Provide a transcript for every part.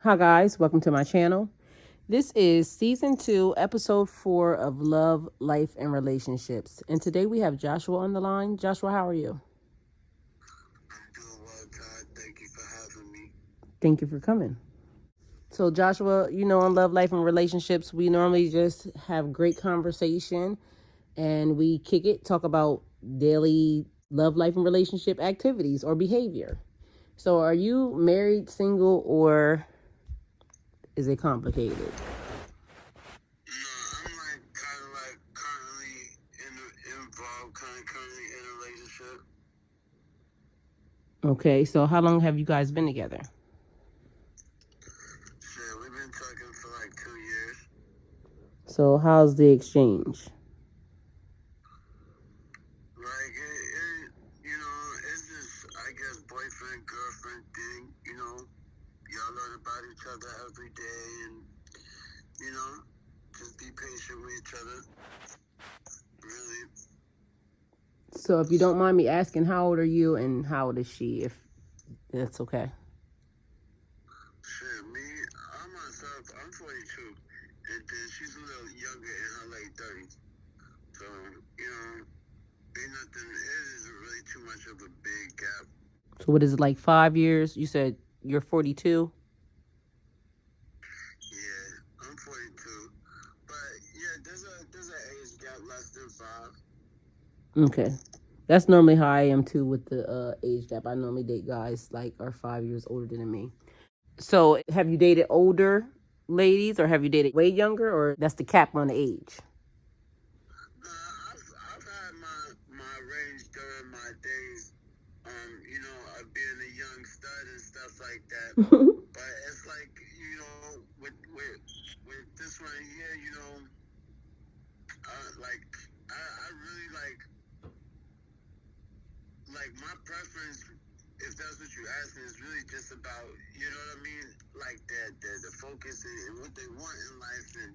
Hi guys, welcome to my channel. This is season 2, episode 4 of Love, Life, and Relationships. And today we have Joshua on the line. Joshua, how are you? I'm doing well, Todd. Thank you for having me. Thank you for coming. So Joshua, on Love, Life, and Relationships, we normally just have great conversation and we kick it, talk about daily love, life, and relationship activities or behavior. So are you married, single, or is it complicated? No, I'm like kind of like currently involved, currently in a relationship. Okay, so how long have you guys been together? Shit, we've been talking for like 2 years. So how's the exchange? Like it's just I guess boyfriend girlfriend thing. Y'all learn about each other every day, and you know, just be patient with each other. Really. So if you don't mind me asking, how old are you and how old is she, if that's okay? Shit, me, I'm myself. I'm 42, and then she's a little younger in her late 30s. So, ain't nothing, it isn't really too much of a big gap. So what is it, like 5 years? You said you're 42? Yeah, I'm 42. But yeah, there's an age gap less than 5. Okay. That's normally how I am too with the age gap. I normally date guys like are 5 years older than me. So have you dated older ladies or have you dated way younger, or that's the cap on the age? I've had my range during my days, of being a young stud and stuff like that. But it's like, with this right here, like, I really like my preference, if that's what you're asking, is really just about, you know what I mean? Like the focus and what they want in life, and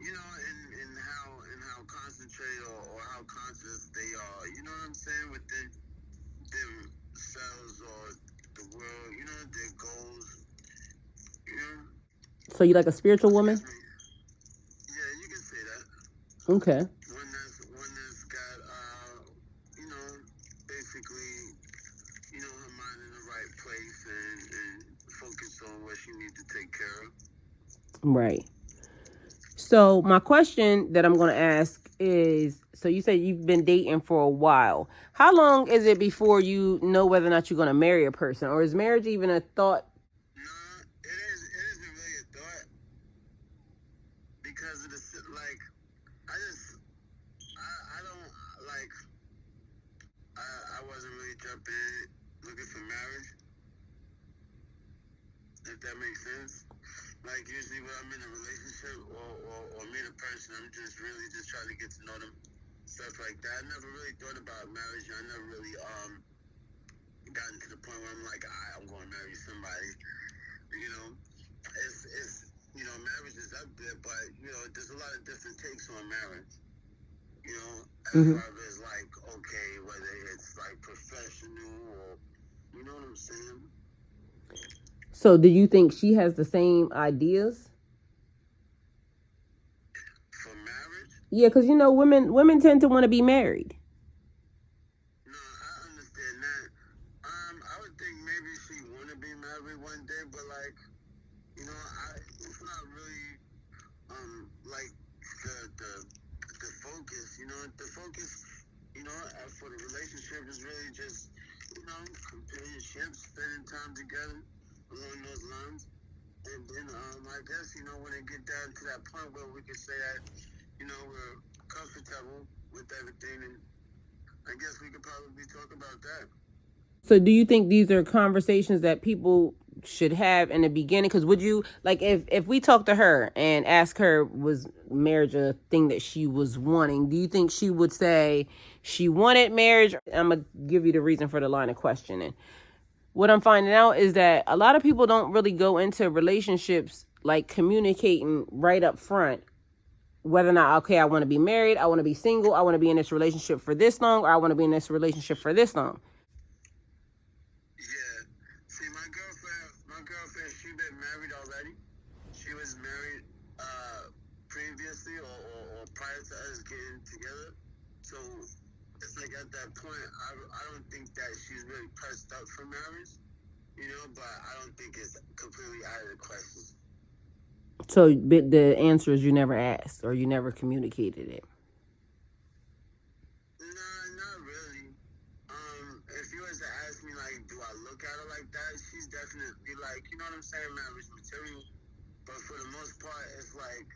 and how concentrated or how conscious they are. You know what I'm saying? Within themselves or the world. Their goals. You know. So you like a spiritual woman? Excuse me. Yeah, you can say that. Okay. One that's got you know, basically, her mind in the right place and focus on what she needs to take care of. Right. So my question that I'm going to ask is, so you said you've been dating for a while. How long is it before you know whether or not you're going to marry a person, or is marriage even a thought? No, it is. It isn't really a thought because of the like. I just I don't like. I wasn't really jumping looking for marriage. If that makes sense. Like usually when I'm in a relationship or meet a person, I'm just really just trying to get to know them, stuff like that. I never really thought about marriage. I never really gotten to the point where I'm like, I'm going to marry somebody. You know, it's marriage is up there, but there's a lot of different takes on marriage. As Mm-hmm. far as like, okay, whether it's like professional or, you know what I'm saying? So do you think she has the same ideas? For marriage? Yeah, because women tend to want to be married. No, I understand that. I would think maybe she want to be married one day, but like, it's not really, like the focus. The focus, for the relationship is really just, companionship, spending time together along those lines. And then, I guess, when it get down to that point where we can say that, we're comfortable with everything, and I guess we could probably talk about that. So do you think these are conversations that people should have in the beginning? Because would you like, if we talk to her and ask her, was marriage a thing that she was wanting, do you think she would say she wanted marriage? I'm gonna give you the reason for the line of questioning. What I'm finding out is that a lot of people don't really go into relationships like communicating right up front whether or not, okay, I want to be married, I want to be single, I want to be in this relationship for this long, or I want to be in this relationship for this long. Yeah. See, my girlfriend, she been married already. she was married previously or prior to us getting together. So it's like at that point, I don't think that she's really pressed up for marriage, you know, but I don't think it's completely out of the question. So but the answer is you never asked or you never communicated it. Nah, not really. If you was to ask me, like, do I look at her like that? She's definitely like, you know what I'm saying, marriage material. But for the most part, it's like,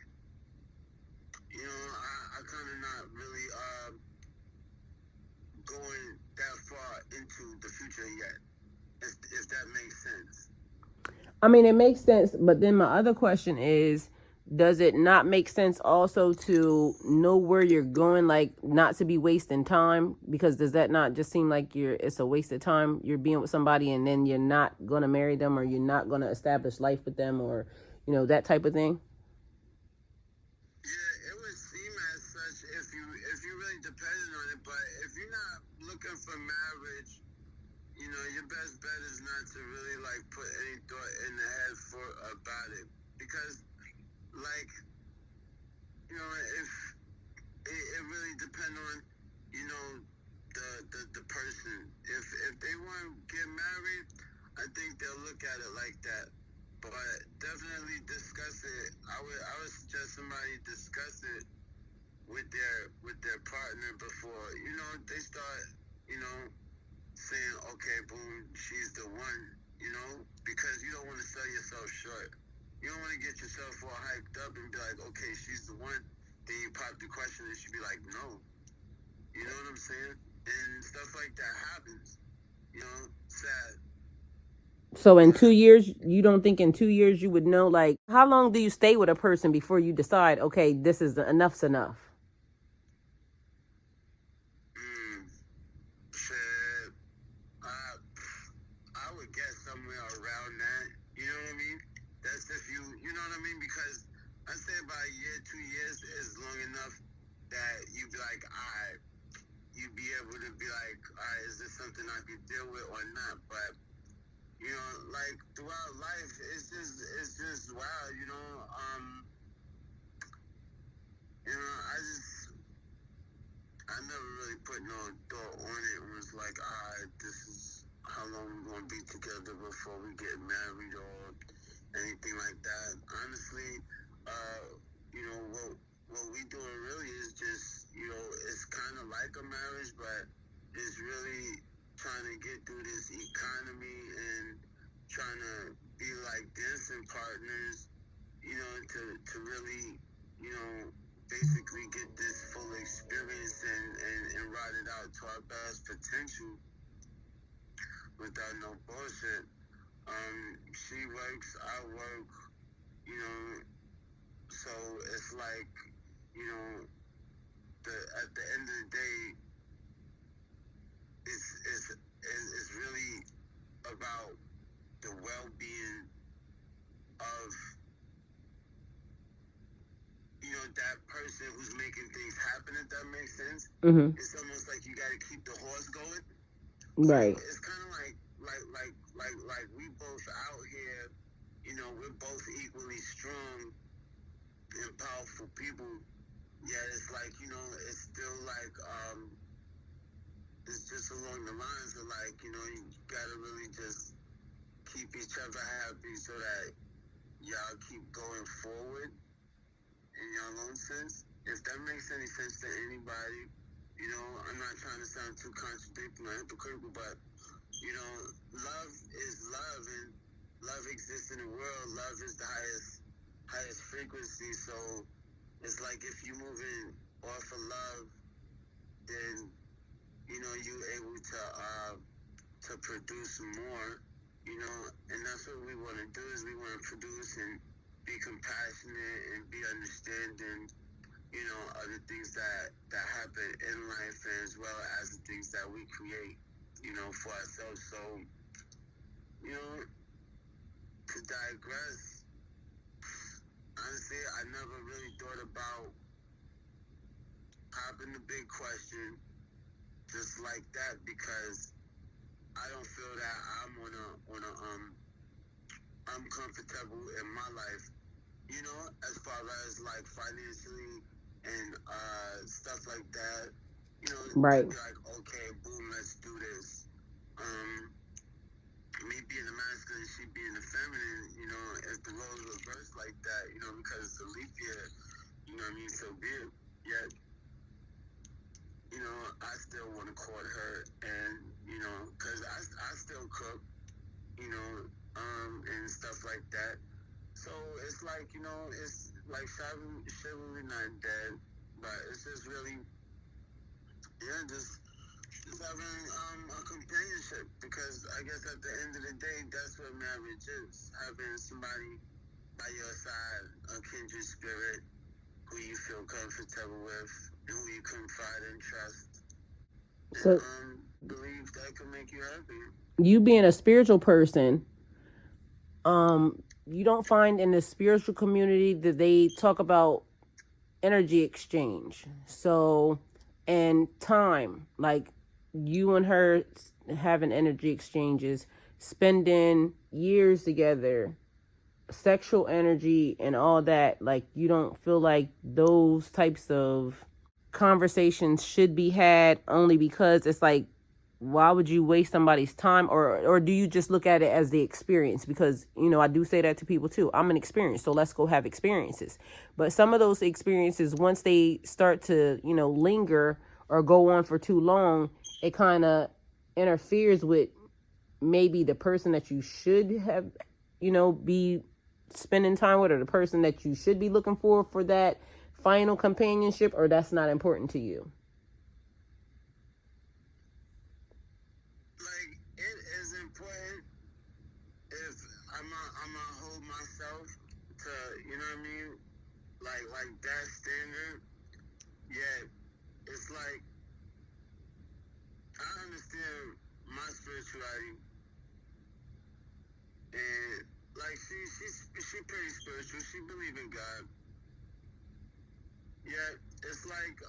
you know, I kind of not really going that far into the future yet, if that makes sense. I mean, it makes sense, but then my other question is, does it not make sense also to know where you're going, like not to be wasting time? Because does that not just seem like it's a waste of time? You're being with somebody and then you're not gonna marry them, or you're not gonna establish life with them, or that type of thing. Yeah, it would seem as such if you really depended on it, but if you're not looking for marriage, you know, your best bet is not to really like put any thought in the head for about it, because like, you know, if it really depends on, you know, the person. If they want to get married, I think they'll look at it like that. But definitely discuss it. I would suggest somebody discuss it with their partner before, you know, they start, you know, saying, okay, boom, she's the one, you know, because you don't want to sell yourself short. You don't want to get yourself all hyped up and be like, okay, she's the one. Then you pop the question and she be like, no. You know what I'm saying? And stuff like that happens. You know, sad. So in But 2 years, you don't think in 2 years you would know, like, how long do you stay with a person before you decide, okay, this is enough's enough? mm, shit, I, I would guess somewhere around that. You know what I mean? That's if you know what I mean? Because I say about a year, 2 years is long enough that you be like, alright, you be able to be like, alright, is this something I can deal with or not? But you know, like throughout life, it's just wow. I never really put no thought on it. It was like, alright, this is how long we're gonna be together before we get married or anything like that. Honestly, uh, you know what we doing really is just, you know, it's kind of like a marriage, but it's really trying to get through this economy and trying to be like dancing partners, you know, to really, you know, basically get this full experience and ride it out to our best potential without no bullshit. She works, I work, you know, so it's like, you know, at the end of the day, it's really about the well-being of, you know, that person who's making things happen, if that makes sense. Mm-hmm. It's almost like you got to keep the horse going. So Right. it's kind of like we both out here, you know, we're both equally strong and powerful people. Yeah, it's like, you know, it's still like it's just along the lines of like, you know, you gotta really just keep each other happy so that y'all keep going forward in your own sense. If that makes any sense to anybody, you know, I'm not trying to sound too contradicting or hypocritical, but you know, love is love, and love exists in the world. Love is the highest frequency. So it's like if you moving off of love, then you know you able to produce more. You know, and that's what we want to do is we want to produce and be compassionate and be understanding. You know, of the things that happen in life as well as the things that we create. You know, for ourselves. So you know, to digress, honestly, I never really thought about popping the big question just like that because I don't feel that I'm on a I'm comfortable in my life you know, as far as like financially and stuff like that. You know, Right. they'd be like, okay, boom, let's do this. Um, Me being the masculine, she being the feminine, you know, if the roles reversed like that, you know, because it's a leap year, you know what I mean, so be it. Yet, you know, I still want to court her and, you know, because I still cook, you know, and stuff like that. So it's like, you know, it's like chivalry not dead, but it's just really, yeah, just having a companionship because I guess at the end of the day, that's what marriage is. Having somebody by your side, a kindred spirit who you feel comfortable with and who you confide and trust and So believe that can make you happy. you being a spiritual person, you don't find in the spiritual community that they talk about energy exchange. So, and time, like you and her having energy exchanges, spending years together, sexual energy and all that. Like you don't feel like those types of conversations should be had only because it's like, why would you waste somebody's time, or do you just look at it as the experience? Because you know I do say that to people too. I'm an experience, so let's go have experiences. But some of those experiences, once they start to linger or go on for too long, it kind of interferes with maybe the person that you should have be spending time with, or the person that you should be looking for that final companionship, or that's not important to you. Like it is important if I'm a hold myself to, you know what I mean, like that standard. Yet it's like I understand my spirituality and like she pretty spiritual. She believe in God. Yet it's like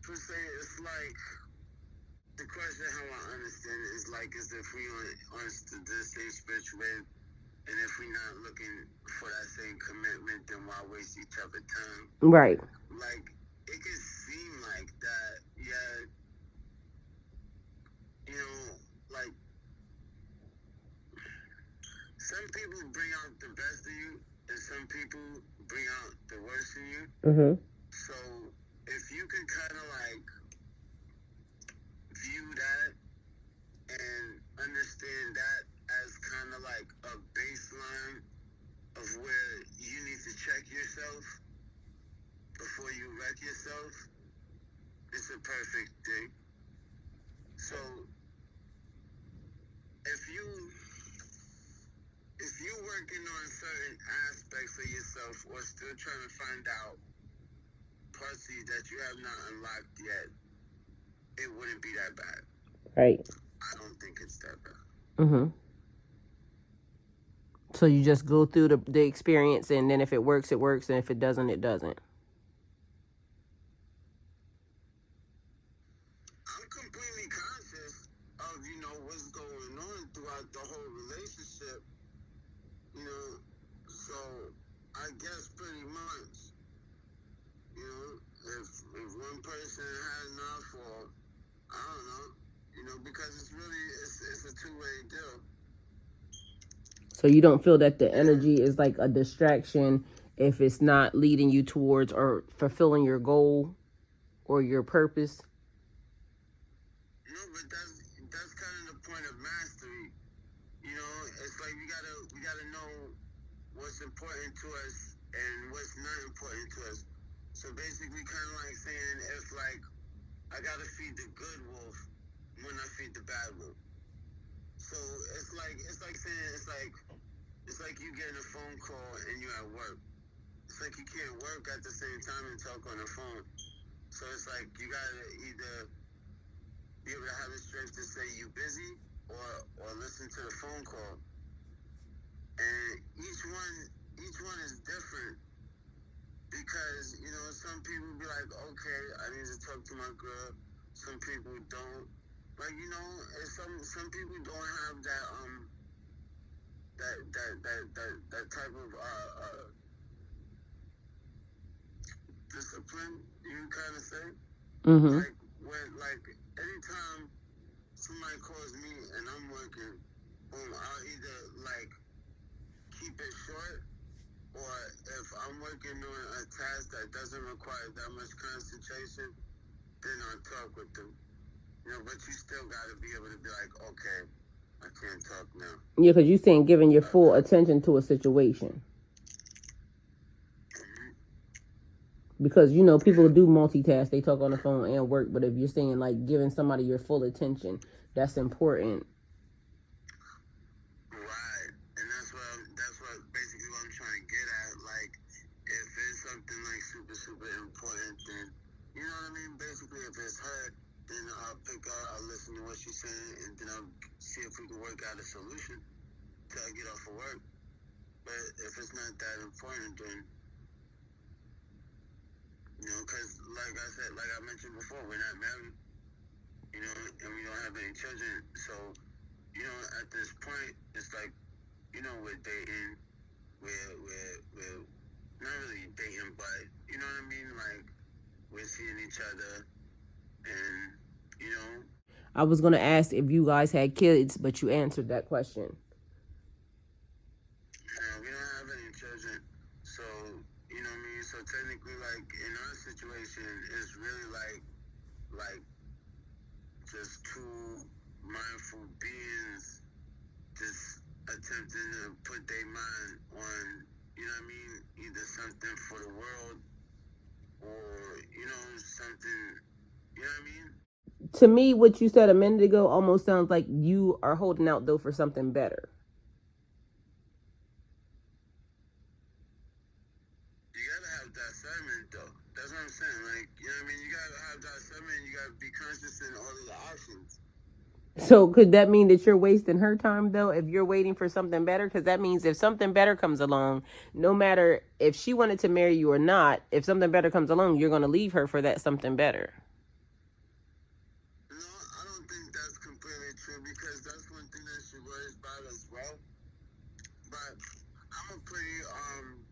per se it's like the question how I understand it is like is if we on the same spiritual way and if we not looking for that same commitment then why waste each other time? Right. Like it can seem like that, yeah, you know, like some people bring out the best of you and some people bring out the worst in you. Mm-hmm. So if you can kind of like view that and understand that as kind of like a baseline of where you need to check yourself before you wreck yourself, it's a perfect thing. So if you if you're working on certain aspects of yourself or still trying to find out parts of you that you have not unlocked yet, it wouldn't be that bad. Right. I don't think it's that bad. Mm-hmm. So you just go through the experience, and then if it works, it works, and if it doesn't, it doesn't. I'm completely conscious of, you know, what's going on throughout the whole relationship, you know, so I guess pretty much, you know, if one person had enough or, I don't know, you know, because it's really, it's a two-way deal. So you don't feel that the energy is like a distraction if it's not leading you towards or fulfilling your goal or your purpose. No, but that's kind of the point of mastery. You know, it's like we gotta know what's important to us and what's not important to us. So basically, kind of like saying if like I gotta feed the good wolf when I feed the bad wolf. So it's like saying it's like you getting a phone call and you at work. It's like you can't work at the same time and talk on the phone. So it's like you gotta either be able to have the strength to say you busy or listen to the phone call. And each one is different because you know some people be like, okay, I need to talk to my girl. Some people don't. like some people don't have that type of discipline. You kind of say Mm-hmm. like when like anytime somebody calls me and I'm working, boom, I'll either like keep it short, or if I'm working on a task that doesn't require that much concentration, then I'll talk with them. But you still got to be able to be like, okay, I can't talk now. Yeah, because you're saying giving your full attention to a situation. Because people do multitask, they talk on the phone and work, but if you're saying like giving somebody your full attention, that's important. Right, and that's what basically what I'm trying to get at. Like, if it's something like super super important, then you know what I mean. Basically, if it's her, then I'll pick her, I'll listen to what she's saying, and then I'll see if we can work out a solution till I get off of work. But if it's not that important, then because like I said, like I mentioned before, we're not married, and we don't have any children. So, at this point, it's like, we're dating, we're not really dating, but you know what I mean? Like, we're seeing each other, and I was going to ask if you guys had kids, but you answered that question. we don't have any children. So, you know what I mean? So technically, like in our situation, it's really like just two mindful beings just attempting to put their mind on, what I mean, either something for the world or, something, what I mean? To me, what you said a minute ago almost sounds like you are holding out though for something better. You gotta have that discernment though. That's what I'm saying. Like, you know what I mean? You gotta have that discernment, you gotta be conscious in all of the options. So could that mean that you're wasting her time though if you're waiting for something better? Because that means if something better comes along, no matter if she wanted to marry you or not, if something better comes along, you're going to leave her for that something better. No, I don't think that's completely true because that's one thing that she worries about as well. But I'm a pretty I'm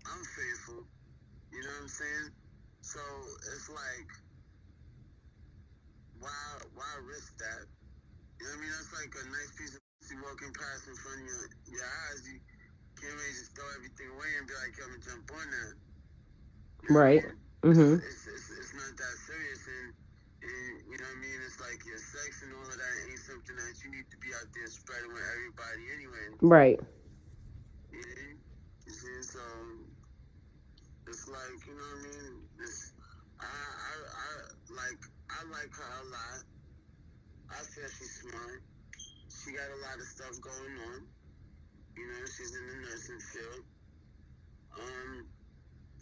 I'm faithful. You know what I'm saying? So it's like why risk that? You know what I mean? That's like a nice piece of walking past in front of your eyes. You can't really just throw everything away and be like, yo, I'm gonna jump on that. You know what I Right. mean? Mm-hmm. It's not that serious, and you know what I mean. It's like your sex and all of that ain't something that you need to be out there spreading with everybody anyway. Right. Yeah, you see, so it's like, you know what I mean. I like her a lot. I feel she's smart. She got a lot of stuff going on. She's in the nursing field.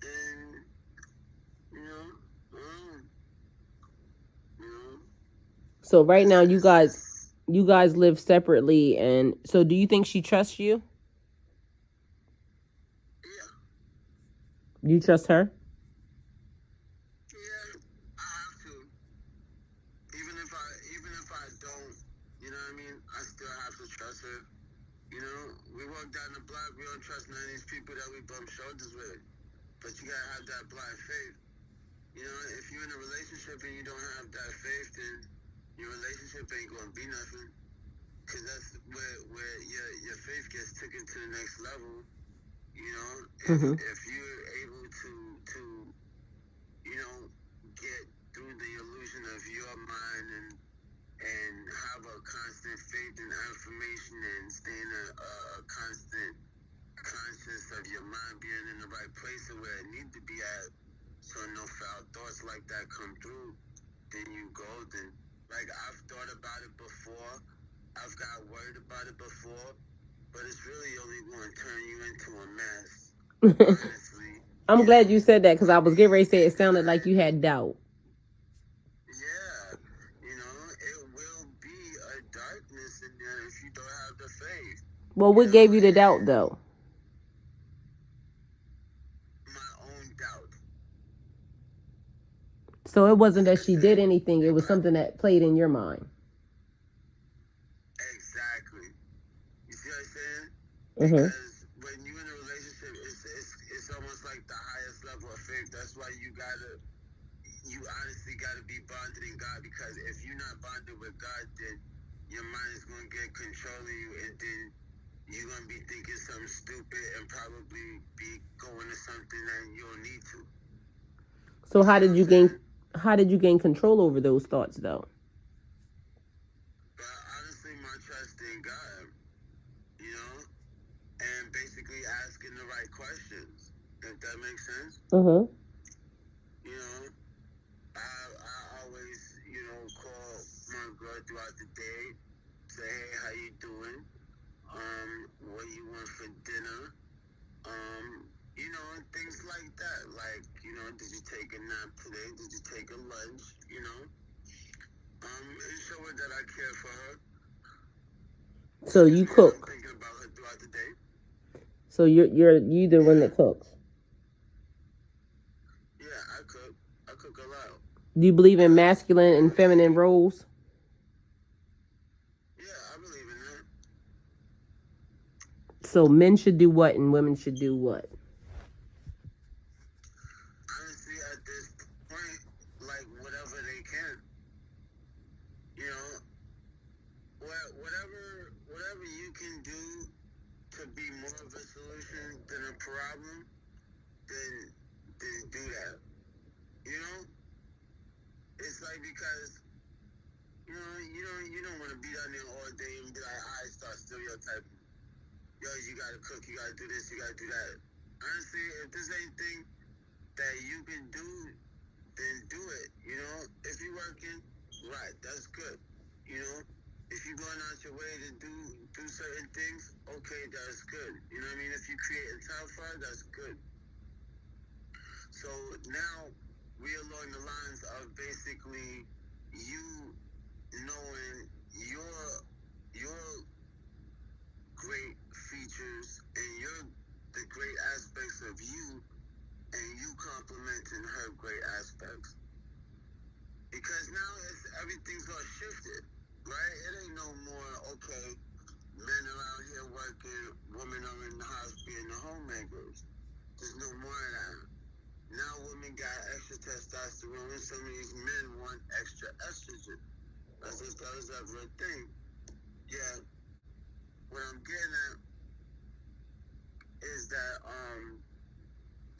And you know, um, you know, So right now it's you guys live separately, and so do you think she trusts you? yeah, You trust her? yeah. I have to. Even if I don't, you know what I mean. I still have to trust her. We walk down the block. We don't trust none of these people that we bump shoulders with. But you gotta have that blind faith. If you're in a relationship and you don't have that faith, then your relationship ain't gonna be nothing. Cause that's where your faith gets taken to the next level. Mm-hmm. If you're able to get through the illusion of your mind and have a constant faith and affirmation and stay in a constant conscious of your mind being in the right place and where it needs to be at, so no foul thoughts like that come through, then you golden. Like, I've thought about it before, I've got worried about it before, but it's really only going to turn you into a mess, honestly. I'm glad you said that because I was getting ready to say it sounded like you had doubt. Yeah, it will be a darkness in there if you don't have the faith. Well, what gave you the doubt though? My own doubt. So it wasn't that she did anything, it was something that played in your mind. Exactly. You see what I'm saying? Mm-hmm. Because when you're in a relationship, it's almost like the highest level of faith. That's why you honestly gotta be bonded in God. Because if you're not bonded with God, then your mind is gonna get control of you, and then you're gonna be thinking something stupid and probably be going to something that you don't need to. So You see what I'm saying? how did you gain control over those thoughts though? But honestly, my trust in God, you know, and basically asking the right questions. If that makes sense, Mm-hmm. you know, I always, call my girl throughout the day, say, hey, how you doing? What do you want for dinner? And things like that. Like, did you take a nap today? Did you take a lunch? And show her that I care for her. So you And I'm cook. thinking about her throughout the day. So you the one that cooks. Yeah, I cook. I cook a lot. Do you believe in masculine and feminine roles? Yeah, I believe in that. So men should do what and women should do what? Honestly, at this point, like whatever they can, you know, whatever you can do to be more of a solution than a problem, then do that. You know, it's like because you don't want to be down there all day and be like, I start stereotyping. Yo, you gotta cook, you gotta do this, you gotta do that. Honestly, if there's anything that you can do, then do it. If you're working, right, that's good. You know, if you're going out your way to do certain things, okay, that's good. You know what I mean? If you create a time for it, that's good. So now we're along the lines of basically you knowing your great features and the great aspects of you, and you complimenting her great aspects. Because now everything's all shifted, right? It ain't no more, okay, men are out here working, women are in the house being the homemakers. There's no more of that. Now women got extra testosterone, and some of these men want extra estrogen. As if that was ever a thing. Yeah, what I'm getting at is that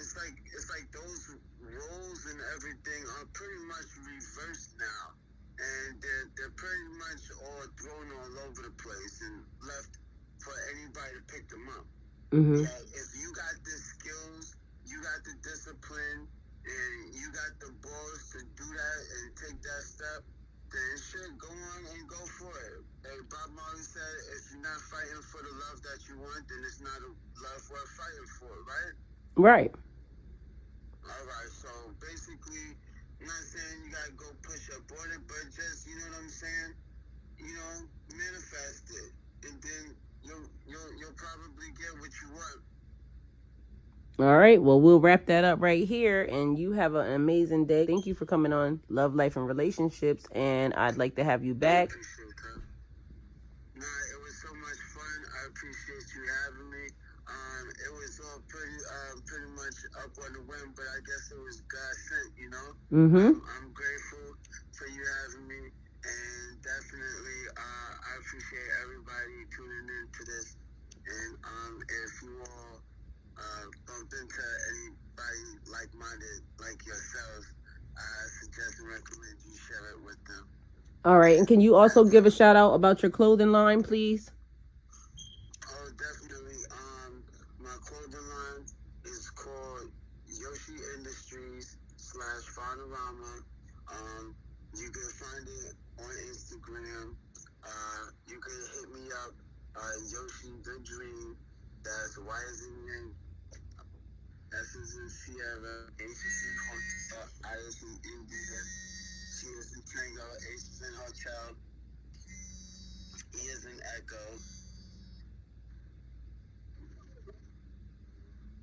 it's like those roles and everything are pretty much reversed now, and they're pretty much all thrown all over the place and left for anybody to pick them up. Mm-hmm. Yeah, if you got the skills, you got the discipline, and you got the balls to do that and take that step, then shit, go on and go for it. Hey, Bob Marley said, if you're not fighting for the love that you want, then it's not a love worth fighting for, right? Right. All right, so basically, I'm not saying you gotta go push up on it, but just, you know what I'm saying? Manifest it, and then you'll probably get what you want. All right. Well, we'll wrap that up right here. And you have an amazing day. Thank you for coming on Love, Life, and Relationships. And I'd like to have you back. I appreciate that. Nah, it was so much fun. I appreciate you having me. It was all pretty much up on the whim, but I guess it was God sent, you know? Mm-hmm. I'm grateful for you having me, and definitely, I appreciate everybody tuning in to this. And, if you all, bump into anybody like-minded like yourselves, I suggest and recommend you share it with them. All right. And can you also give a shout out about your clothing line, please? Oh, definitely. My clothing line is called Yoshi Industries /Fawnarama. You can find it on Instagram. You can hit me up, Yoshi the Dream. That's Y as in Yang, S as in Sierra, H as in Hotel, I as in India, T as in Tango, H as in Hotel, E as in Echo,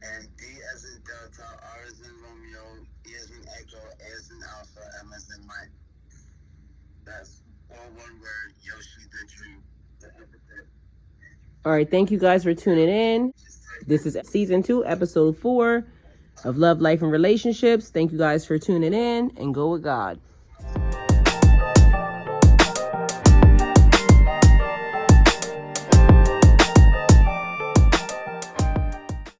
and D as in Delta, R is in Romeo, E is in Echo, A is in Alpha, M is in Mike. That's all one word. Yoshi the Dream. The epithet. All right, thank you guys for tuning in. This is season 2, episode 4 of Love, Life, and Relationships. Thank you guys for tuning in, and go with God.